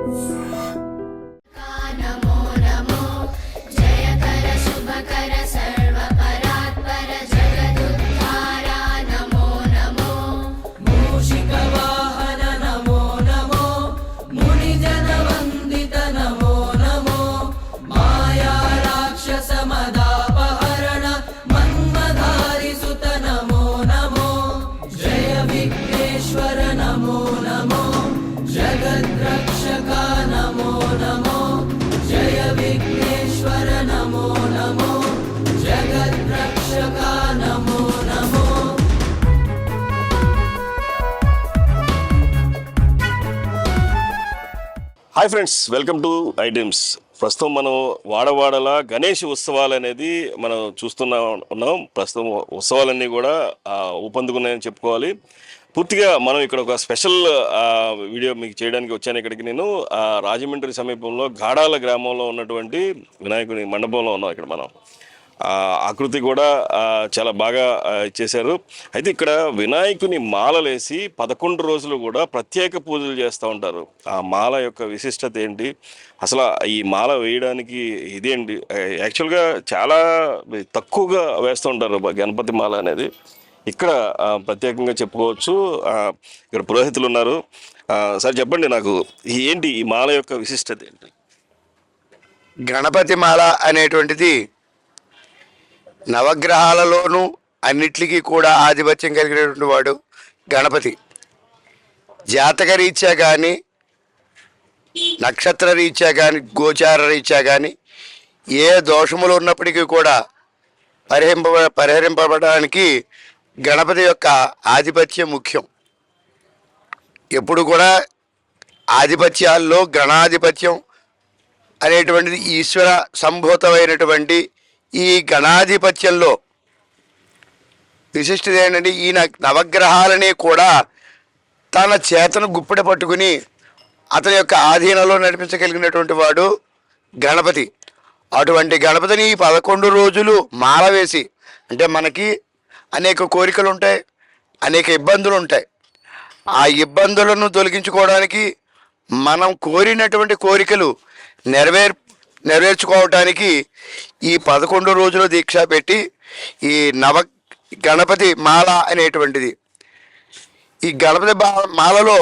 Hi friends, welcome to items. ప్రస్తుతం మనం వాడవాడల గణేష్ ఉత్సవాలు అనేది మనం ఉన్నాం. ప్రస్తుతం ఉత్సవాలన్నీ కూడా ఊపందుకున్నాయని చెప్పుకోవాలి. పూర్తిగా మనం ఇక్కడ ఒక స్పెషల్ వీడియో మీకు చేయడానికి వచ్చాను. ఇక్కడికి నేను రాజమండ్రి సమీపంలో గాడాల గ్రామంలో ఉన్నటువంటి వినాయకుని మండపంలో ఉన్నాం. ఇక్కడ మనం ఆకృతి కూడా చాలా బాగా ఇచ్చేశారు. అయితే ఇక్కడ వినాయకుని మాలలేసి 11 రోజులు కూడా ప్రత్యేక పూజలు చేస్తూ ఉంటారు. ఆ మాల యొక్క విశిష్టత ఏంటి, అసలు ఈ మాల వేయడానికి ఇదేంటి, యాక్చువల్గా చాలా తక్కువగా వేస్తూ ఉంటారు గణపతి మాల అనేది. ఇక్కడ ప్రత్యేకంగా చెప్పుకోవచ్చు. ఇక్కడ పురోహితులు ఉన్నారు. సార్ చెప్పండి, నాకు ఏంటి ఈ మాల యొక్క విశిష్టత ఏంటి? గణపతి మాల అనేటువంటిది నవగ్రహాలలోనూ అన్నిటికీ కూడా ఆధిపత్యం కలిగినటువంటి వాడు గణపతి. జాతక రీత్యా కానీ, నక్షత్ర రీత్యా కానీ, గోచార రీత్యా కానీ ఏ దోషములు ఉన్నప్పటికీ కూడా పరిహరింపబడడానికి గణపతి యొక్క ఆధిపత్యం ముఖ్యం. ఎప్పుడు కూడా ఆధిపత్యాల్లో గణాధిపత్యం అనేటువంటిది ఈశ్వర సంభూతమైనటువంటి ఈ గణాధిపత్యంలో విశిష్టత ఏంటంటే, ఈ నవగ్రహాలని కూడా తన చేతను గుప్పిట పట్టుకుని అతని యొక్క ఆధీనంలో నడిపించగలిగినటువంటి వాడు గణపతి. అటువంటి గణపతిని 11 రోజులు మాల వేసి, అంటే మనకి అనేక కోరికలు ఉంటాయి, అనేక ఇబ్బందులు ఉంటాయి. ఆ ఇబ్బందులను తొలగించుకోవడానికి, మనం కోరినటువంటి కోరికలు నెరవేర్చుకోవటానికి ఈ 11 రోజులు దీక్ష పెట్టి ఈ గణపతి మాల అనేటువంటిది, ఈ గణపతి మాలలో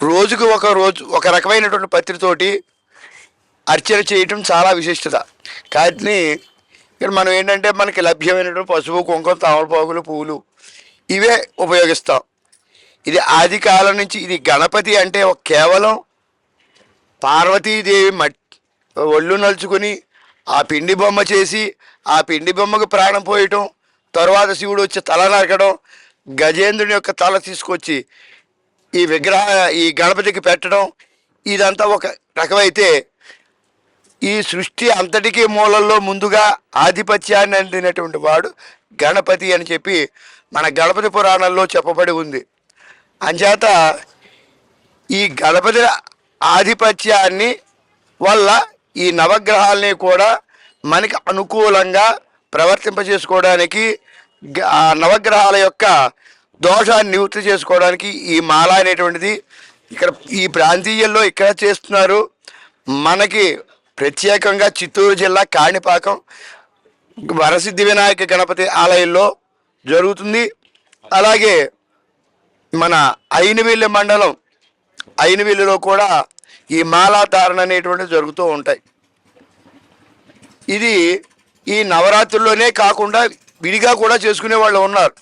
రోజుకు ఒక రకమైనటువంటి పత్రితోటి అర్చన చేయటం చాలా విశిష్టత. కానీ ఇక్కడ మనం ఏంటంటే, మనకి లభ్యమైనటువంటి పసుపు, కుంకుమ, తమలపాకులు, పువ్వులు ఇవే ఉపయోగిస్తాం. ఇది ఆది కాలం నుంచి. ఇది గణపతి అంటే కేవలం పార్వతీదేవి ఒళ్ళు నలుచుకుని ఆ పిండి బొమ్మ చేసి, ఆ పిండి బొమ్మకు ప్రాణం పోయటం, తర్వాత శివుడు వచ్చి తల నరకడం, గజేంద్రుని యొక్క తల తీసుకొచ్చి ఈ గణపతికి పెట్టడం, ఇదంతా ఒక రకమైతే, ఈ సృష్టి అంతటికీ మూలల్లో ముందుగా ఆధిపత్యాన్ని అందినటువంటి వాడు గణపతి అని చెప్పి మన గణపతి పురాణంలో చెప్పబడి ఉంది. అంచేత ఈ గణపతి ఆధిపత్యాన్ని వల్ల ఈ నవగ్రహాలని కూడా మనకి అనుకూలంగా ప్రవర్తింపజేసుకోవడానికి, ఆ నవగ్రహాల యొక్క దోషాన్ని నివృత్తి చేసుకోవడానికి ఈ మాల అనేటువంటిది ఇక్కడ ఈ ప్రాంతీయంలో ఇక్కడ చేస్తున్నారు. మనకి ప్రత్యేకంగా చిత్తూరు జిల్లా కాణిపాకం వరసిద్ధి వినాయక గణపతి ఆలయంలో జరుగుతుంది. అలాగే మన అయినవెల్లి మండలం అయినవెల్లిలో కూడా ఈ మాలాధారణ అనేటువంటివి జరుగుతూ ఉంటాయి. ఇది ఈ నవరాత్రుల్లోనే కాకుండా విడిగా కూడా చేసుకునే వాళ్ళు ఉన్నారు.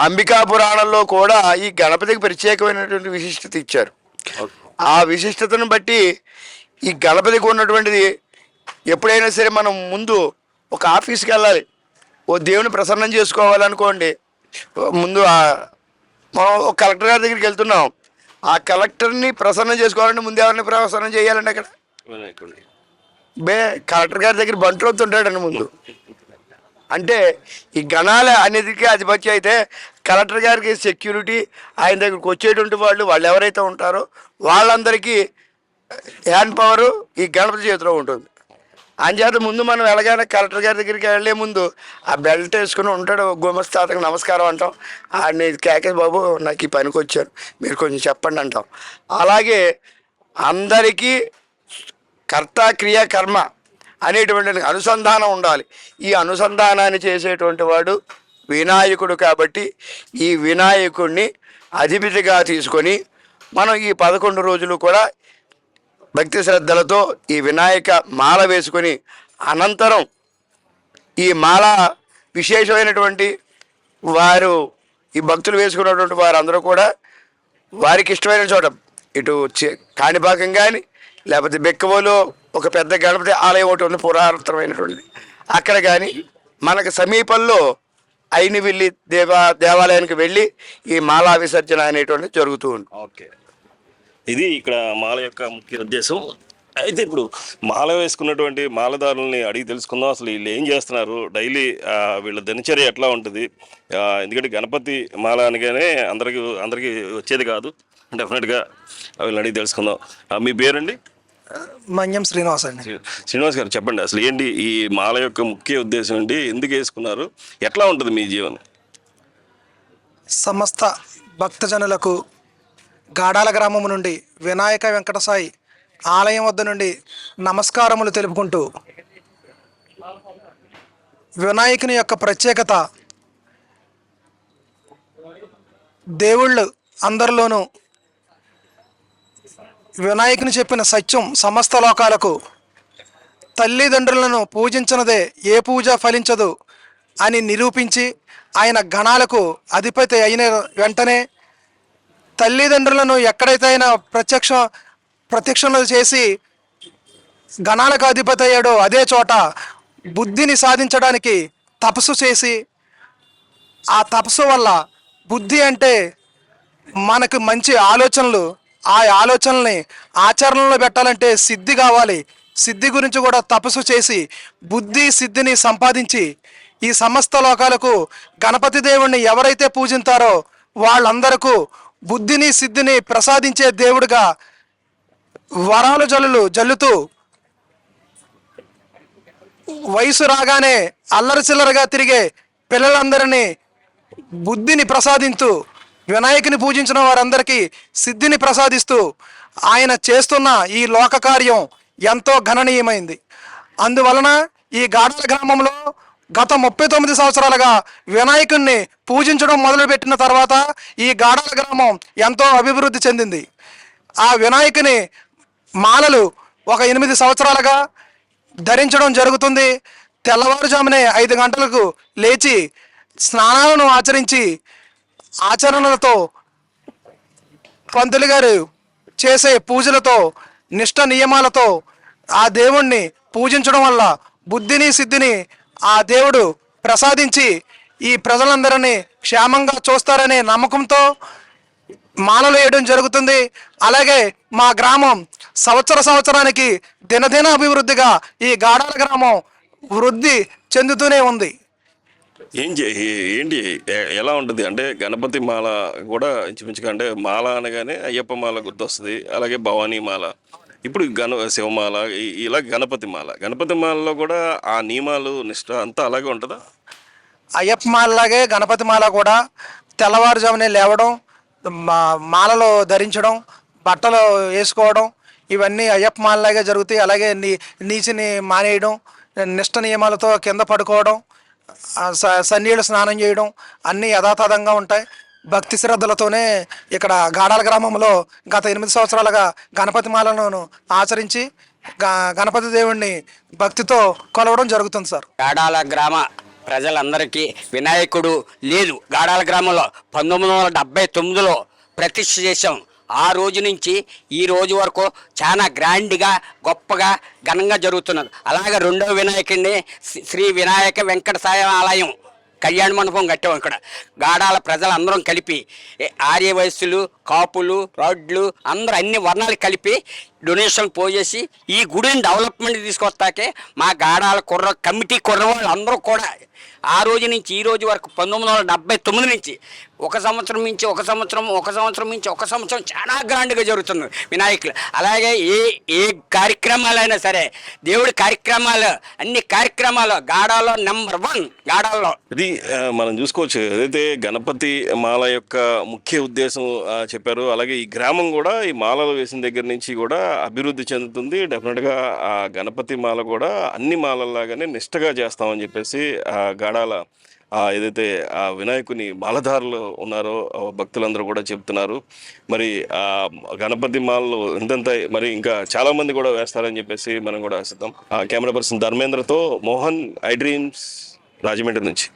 అంబికా పురాణంలో కూడా ఈ గణపతికి ప్రత్యేకమైనటువంటి విశిష్టత ఇచ్చారు. ఆ విశిష్టతను బట్టి ఈ గణపతికి ఉన్నటువంటిది, ఎప్పుడైనా సరే మనం ముందు ఒక ఆఫీస్కి వెళ్ళాలి, ఓ దేవుని ప్రసన్నం చేసుకోవాలనుకోండి, ముందు మనం ఒక కలెక్టర్ గారి దగ్గరికి వెళ్తున్నాం, ఆ కలెక్టర్ని ప్రసన్నం చేసుకోవాలంటే ముందు ఎవరిని ప్రసన్నం చేయాలండి? అక్కడ కలెక్టర్ గారి దగ్గర బంట్రోత్ ఉంటాడండి ముందు. అంటే ఈ గణాల అనేదికి ఆధిపత్యం అయితే కలెక్టర్ గారికి సెక్యూరిటీ, ఆయన దగ్గరికి వచ్చేటువంటి వాళ్ళు ఎవరైతే ఉంటారో వాళ్ళందరికీ హ్యాండ్ పవరు ఈ గణపతి చేతిలో ఉంటుంది. అంచేత ముందు మనం వెళ్ళగానే కలెక్టర్ గారి దగ్గరికి వెళ్ళే ముందు ఆ బెల్ట్ వేసుకుని ఉంటాడు గుమస్తా, అతనికి నమస్కారం అంటాం. ఆడిని కేకేష్ బాబు నాకు ఈ పనికి వచ్చారు, మీరు కొంచెం చెప్పండి అంటాం. అలాగే అందరికీ కర్త క్రియ కర్మ అనేటువంటి అనుసంధానం ఉండాలి. ఈ అనుసంధానాన్ని చేసేటువంటి వాడు వినాయకుడు. కాబట్టి ఈ వినాయకుడిని అధిపతిగా తీసుకొని మనం ఈ 11 రోజులు కూడా భక్తి శ్రద్ధలతో ఈ వినాయక మాల వేసుకొని, అనంతరం ఈ మాల విశేషమైనటువంటి వారు ఈ భక్తులు వేసుకున్నటువంటి వారందరూ కూడా వారికి ఇష్టమైన చోట, ఇటు కాణిపాకం కానీ లేకపోతే బెక్కవోలో ఒక పెద్ద గణపతి ఆలయం ఒకటి ఉంది పురాతనమైనటువంటిది, అక్కడ కానీ మనకు సమీపంలో అయినవిల్లి దేవాలయానికి వెళ్ళి ఈ మాలా విసర్జన అనేటువంటిది జరుగుతూ ఉంది. ఓకే, ఇది ఇక్కడ మాల యొక్క ముఖ్య ఉద్దేశం. అయితే ఇప్పుడు మాల వేసుకున్నటువంటి మాలదారుల్ని అడిగి తెలుసుకుందాం, అసలు వీళ్ళు ఏం చేస్తున్నారు, డైలీ వీళ్ళ దినచర్య ఎట్లా ఉంటుంది. ఎందుకంటే గణపతి మాల అనగానే అందరికీ వచ్చేది కాదు, డెఫినెట్గా వీళ్ళని అడిగి తెలుసుకుందాం. మీ పేరండి? మన్యం శ్రీనివాస్ అండి. శ్రీనివాస్ గారు, చెప్పండి అసలు ఏంటి ఈ మాల యొక్క ముఖ్య ఉద్దేశం ఏంటి, ఎందుకు వేసుకున్నారు, ఎట్లా ఉంటుంది మీ జీవనం? సమస్త భక్తజనులకు గాడాల గ్రామం నుండి వినాయక వెంకటసాయి ఆలయం వద్ద నుండి నమస్కారములు తెలుపుకుంటూ, వినాయకుని యొక్క ప్రత్యేకత దేవుళ్ళు అందరిలోనూ వినాయకుని చెప్పిన సత్యం సమస్త లోకాలకు, తల్లిదండ్రులను పూజించినదే ఏ పూజ ఫలించదు అని నిరూపించి, ఆయన గణాలకు అధిపతి అయిన వెంటనే తల్లిదండ్రులను ఎక్కడైతే ఆయన ప్రత్యక్షలు చేసి గణాలకు అధిపతి అయ్యాడో అదే చోట బుద్ధిని సాధించడానికి తపస్సు చేసి, ఆ తపస్సు వల్ల బుద్ధి అంటే మనకు మంచి ఆలోచనలు, ఆ ఆలోచనల్ని ఆచరణలో పెట్టాలంటే సిద్ధి కావాలి. సిద్ధి గురించి కూడా తపస్సు చేసి బుద్ధి సిద్ధిని సంపాదించి ఈ సమస్త లోకాలకు గణపతి దేవుణ్ణి ఎవరైతే పూజింతారో వాళ్ళందరకు బుద్ధిని సిద్ధిని ప్రసాదించే దేవుడిగా వరాలు జల్లుతూ వయసు రాగానే అల్లరి చిల్లరగా తిరిగే పిల్లలందరినీ బుద్ధిని ప్రసాదించు, వినాయకుని పూజించిన వారందరికీ సిద్ధిని ప్రసాదిస్తూ ఆయన చేస్తున్న ఈ లోక కార్యం ఎంతో గణనీయమైంది. అందువలన ఈ గాడాల గ్రామంలో గత 39 సంవత్సరాలుగా వినాయకుడిని పూజించడం మొదలుపెట్టిన తర్వాత ఈ గాడాల గ్రామం ఎంతో అభివృద్ధి చెందింది. ఆ వినాయకుని మాలలు ఒక 8 సంవత్సరాలుగా ధరించడం జరుగుతుంది. తెల్లవారుజామునే 5 గంటలకు లేచి స్నానాలను ఆచరించి, ఆచరణలతో పంతులు గారు చేసే పూజలతో నిష్ట నియమాలతో ఆ దేవుణ్ణి పూజించడం వల్ల బుద్ధిని సిద్ధిని ఆ దేవుడు ప్రసాదించి ఈ ప్రజలందరినీ క్షేమంగా చూస్తారనే నమ్మకంతో మాలలు వేయడం జరుగుతుంది. అలాగే మా గ్రామం సంవత్సరానికి దినదిన అభివృద్ధిగా ఈ గాడాల గ్రామం వృద్ధి చెందుతూనే ఉంది. ఏంటి ఎలా ఉంటుంది అంటే గణపతి మాల కూడా ఇంచుమించుగా, అంటే మాల అనగానే అయ్యప్ప మాల గుర్తొస్తుంది, అలాగే భవానీ మాల, ఇప్పుడు శివమాల, ఇలా గణపతి మాలలో కూడా ఆ నియమాలు నిష్ట అంతా అలాగే ఉంటుందా? అయ్యప్ప మాలలాగే గణపతి మాల కూడా తెల్లవారుజామునే లేవడం, మాలలో ధరించడం, బట్టలు వేసుకోవడం, ఇవన్నీ అయ్యప్ప మాలలాగే జరుగుతాయి. అలాగే నీచిని మానేయడం, నిష్ట నియమాలతో కింద పడుకోవడం, సన్నీళ్ళు స్నానం చేయడం అన్నీ యథాతథంగా ఉంటాయి. భక్తి శ్రద్ధలతోనే ఇక్కడ గాడాల గ్రామంలో గత 8 సంవత్సరాలుగా గణపతి మాలను ఆచరించి గణపతి దేవుణ్ణి భక్తితో కొలవడం జరుగుతుంది సార్. గాడాల గ్రామ ప్రజలందరికీ వినాయకుడు లేదు. గాడాల గ్రామంలో 1979లో ప్రతిష్ఠ చేశాం. ఆ రోజు నుంచి ఈ రోజు వరకు చాలా గ్రాండ్గా గొప్పగా ఘనంగా జరుగుతున్నది. అలాగే రెండవ వినాయకుడిని శ్రీ వినాయక వెంకటసాయి ఆలయం కళ్యాణ మండపం కట్టాం. ఇక్కడ గాడాల ప్రజలందరం కలిపి ఆర్య వయస్సులు కాపులు రాడ్లు అందరూ అన్ని వర్ణాలు కలిపి డొనేషన్ పోజేసి ఈ గుడిని డెవలప్మెంట్ తీసుకొస్తాకే మా గాడాల కమిటీ కుర్రవాళ్ళు అందరూ కూడా ఆ రోజు నుంచి ఈ రోజు వరకు 1979 నుంచి ఒక సంవత్సరం మించి ఒక సంవత్సరం మించి ఒక సంవత్సరం చాలా గ్రాండ్గా జరుగుతుంది వినాయకులు. అలాగే ఏ కార్యక్రమాలైనా సరే దేవుడి కార్యక్రమాలు అన్ని కార్యక్రమాలు గాడాలో నెంబర్ 1 గాడాల్లో. ఇది మనం చూసుకోవచ్చు. ఏదైతే గణపతి మాల యొక్క ముఖ్య ఉద్దేశం చెప్పారు, అలాగే ఈ గ్రామం కూడా ఈ మాలలు వేసిన దగ్గర నుంచి కూడా అభివృద్ధి చెందుతుంది. డెఫినెట్గా ఆ గణపతి మాల కూడా అన్ని మాలల్లాగానే నిష్టగా చేస్తామని చెప్పేసి ఆ గాడాల ఏదైతే ఆ వినాయకుని మాలధారులు ఉన్నారో భక్తులందరూ కూడా చెప్తున్నారు. మరి ఆ గణపతి మాలలో ఎంతంత మరి ఇంకా చాలా మంది కూడా వేస్తారని చెప్పేసి మనం కూడా ఆశిద్దాం. కెమెరా పర్సన్ ధర్మేంద్రతో మోహన్, ఐ డ్రీమ్స్, రాజమండ్రి నుంచి.